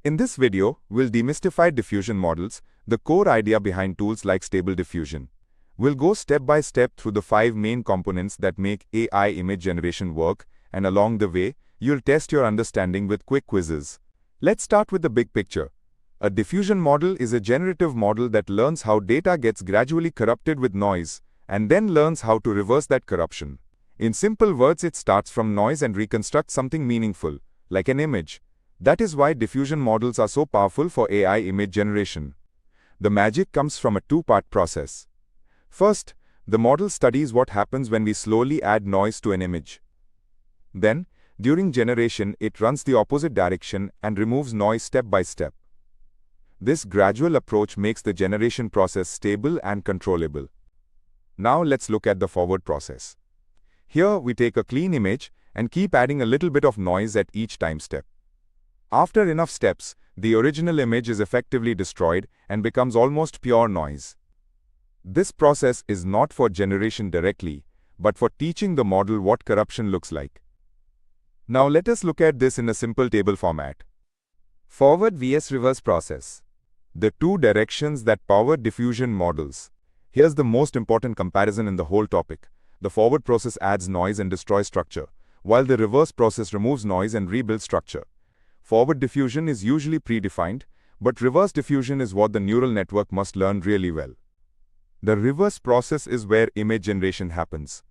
In this video, we'll demystify diffusion models, the core idea behind tools like Stable Diffusion. We'll go step by step through the 5 main components that make AI image generation work, and along the way, you'll test your understanding with quick quizzes. Let's start with the big picture. A diffusion model is a generative model that learns how data gets gradually corrupted with noise, and then learns how to reverse that corruption. In simple words, it starts from noise and reconstructs something meaningful, like an image. That is why diffusion models are so powerful for AI image generation. The magic comes from a two-part process. First, the model studies what happens when we slowly add noise to an image. Then, during generation, it runs the opposite direction and removes noise step by step. This gradual approach makes the generation process stable and controllable. Now let's look at the forward process. Here, we take a clean image and keep adding a little bit of noise at each time step. After enough steps, the original image is effectively destroyed and becomes almost pure noise. This process is not for generation directly, but for teaching the model what corruption looks like. Now let us look at this in a simple table format. Forward vs reverse process. The two directions that power diffusion models. Here's the most important comparison in the whole topic. The forward process adds noise and destroys structure, while the reverse process removes noise and rebuilds structure. Forward diffusion is usually predefined, but reverse diffusion is what the neural network must learn really well. The reverse process is where image generation happens.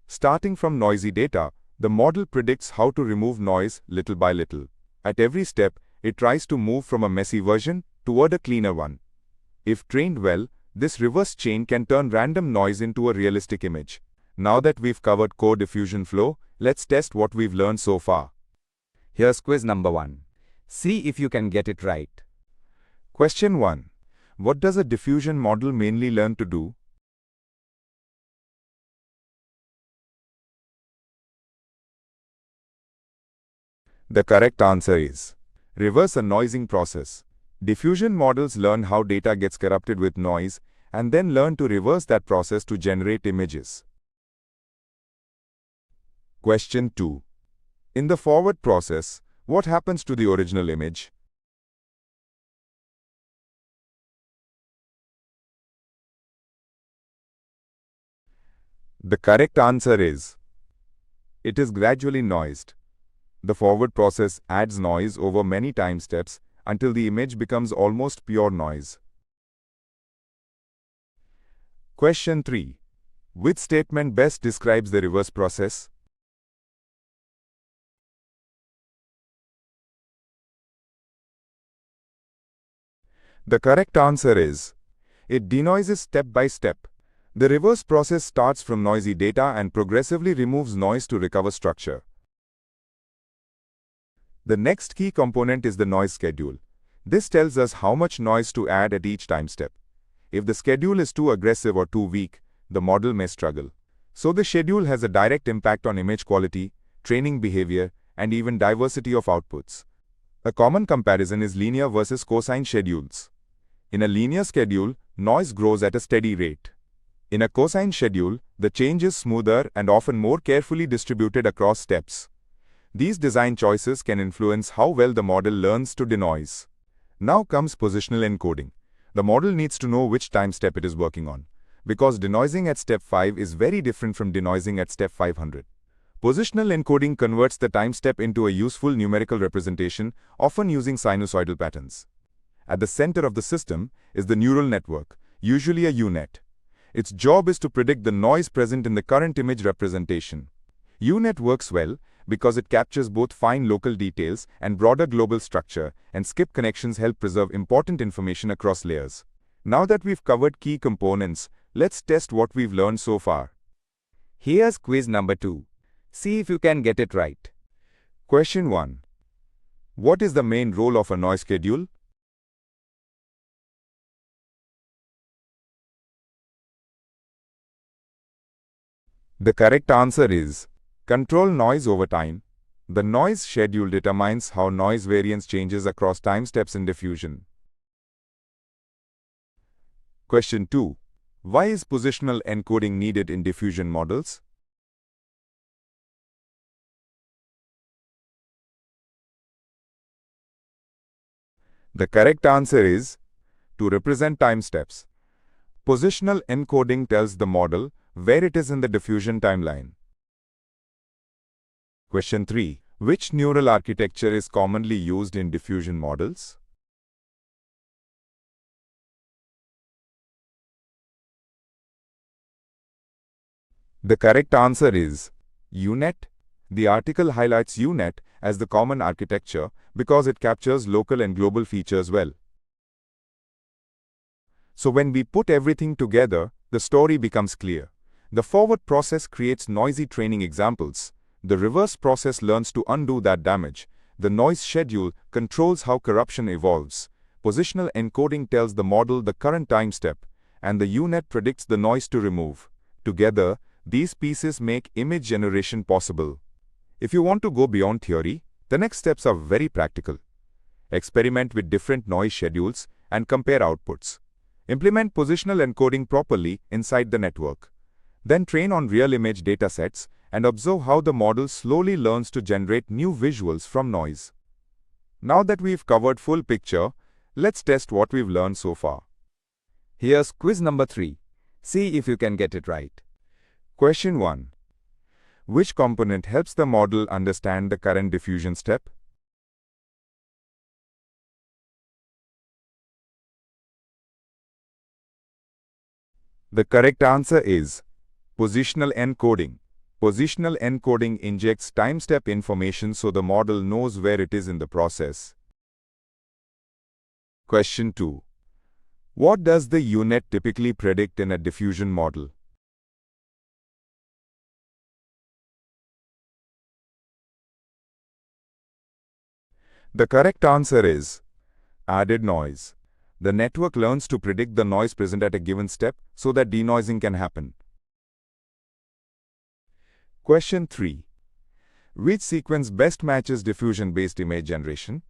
Starting from noisy data, the model predicts how to remove noise little by little. At every step, it tries to move from a messy version toward a cleaner one. If trained well, this reverse chain can turn random noise into a realistic image. Now that we've covered core diffusion flow, let's test what we've learned so far. Here's quiz number 1. See if you can get it right. Question 1. What does a diffusion model mainly learn to do? The correct answer is reverse a noising process. Diffusion models learn how data gets corrupted with noise and then learn to reverse that process to generate images. Question 2. In the forward process, what happens to the original image? The correct answer is it is gradually noised. The forward process adds noise over many time steps until the image becomes almost pure noise. Question 3. Which statement best describes the reverse process? The correct answer is it denoises step by step. The reverse process starts from noisy data and progressively removes noise to recover structure. The next key component is the noise schedule. This tells us how much noise to add at each time step. If the schedule is too aggressive or too weak, the model may struggle. So the schedule has a direct impact on image quality, training behavior, and even diversity of outputs. A common comparison is linear versus cosine schedules. In a linear schedule, noise grows at a steady rate. In a cosine schedule, the change is smoother and often more carefully distributed across steps. These design choices can influence how well the model learns to denoise. Now comes positional encoding. The model needs to know which time step it is working on, because denoising at step 5 is very different from denoising at step 500. Positional encoding converts the time step into a useful numerical representation, often using sinusoidal patterns. At the center of the system is the neural network, usually a U-net. Its job is to predict the noise present in the current image representation. U-net works well because it captures both fine local details and broader global structure, and skip connections help preserve important information across layers. Now that we've covered key components, let's test what we've learned so far. Here's quiz number 2. See if you can get it right. Question 1. What is the main role of a noise schedule? The correct answer is control noise over time. The noise schedule determines how noise variance changes across time steps in diffusion. Question 2. Why is positional encoding needed in diffusion models? The correct answer is to represent time steps. Positional encoding tells the model where it is in the diffusion timeline. Question 3. Which neural architecture is commonly used in diffusion models? The correct answer is UNet. The article highlights UNet as the common architecture because it captures local and global features well. So when we put everything together, the story becomes clear. The forward process creates noisy training examples. The reverse process learns to undo that damage. The noise schedule controls how corruption evolves. Positional encoding tells the model the current time step, and the UNet predicts the noise to remove. Together, these pieces make image generation possible. If you want to go beyond theory, the next steps are very practical. Experiment with different noise schedules and compare outputs. Implement positional encoding properly inside the network. Then train on real image datasets and observe how the model slowly learns to generate new visuals from noise. Now that we've covered full picture, let's test what we've learned so far. Here's quiz number 3. See if you can get it right. Question 1. Which component helps the model understand the current diffusion step? The correct answer is positional encoding. Positional encoding injects time step information so the model knows where it is in the process. Question 2. What does the UNet typically predict in a diffusion model? The correct answer is added noise. The network learns to predict the noise present at a given step so that denoising can happen. Question 3. Which sequence best matches diffusion-based image generation?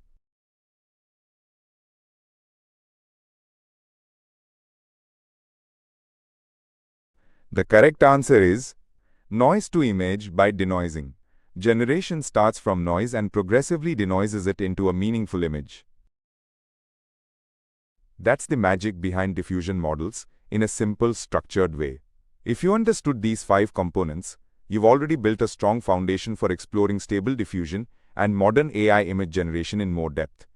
The correct answer is noise to image by denoising. Generation starts from noise and progressively denoises it into a meaningful image. That's the magic behind diffusion models in a simple, structured way. If you understood these 5 components, you've already built a strong foundation for exploring stable diffusion and modern AI image generation in more depth.